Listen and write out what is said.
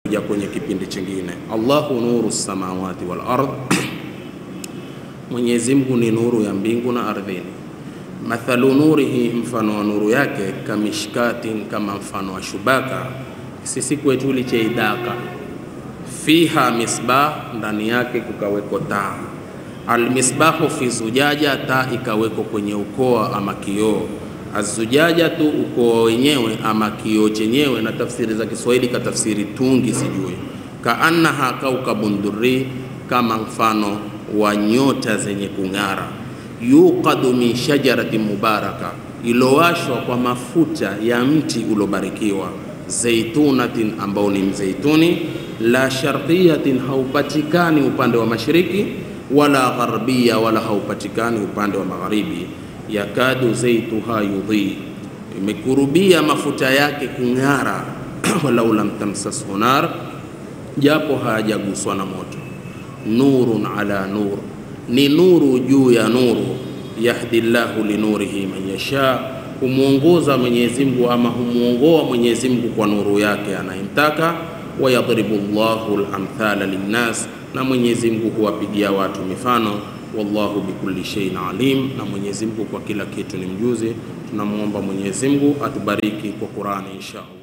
kuja kwenye kipindi chingine. Allahu nuru samawati wal ard, Mwenyezi Mungu ni nuru ya mbingu na ardhini. Mathalu nurihi, mfano wa nuru yake, kamishkatin, kama mfano wa shubaka. Sisi kwetu licheidaka, fiha misbah, ndani yake kukaweko taa. Almisbahu fi zujaja, taa ikaweko kwenye ukoa ama kioo. Azujaja tu ukoa wenyewe ama kioo chenyewe, na tafsiri za Kiswahili ka tafsiri tungi sijui. Kaannaha kaukabun durri, kama mfano wa nyota zenye kung'ara. Yuqadu min shajaratin mubaraka, ilowashwa kwa mafuta ya mti ulobarikiwa. Zaitunatin, ambao ni mzeituni. La sharqiyatin, haupatikani upande wa mashariki, wala gharbia, wala haupatikani upande wa magharibi. Yakadu zaituha yudhi, imekurubia mafuta yake kung'ara. Walau lam tamsashu nar, japo hajaguswa na moto. Nurun ala nur, ni nuru juu ya nuru. Yahdillahu linurihi man yasha, humuongoza Mwenyezi Mungu ama humuongoa Mwenyezi Mungu kwa nuru yake anayemtaka. Wa yadribu Allahu al-amthala linnas, na Mwenyezi Mungu huwapigia watu mifano. Wallahu bikulli shay'in alim, na Mwenyezi Mungu kwa kila kitu ni mjuzi. Tunamuomba Mwenyezi Mungu atubariki kwa Qur'ani inshallah.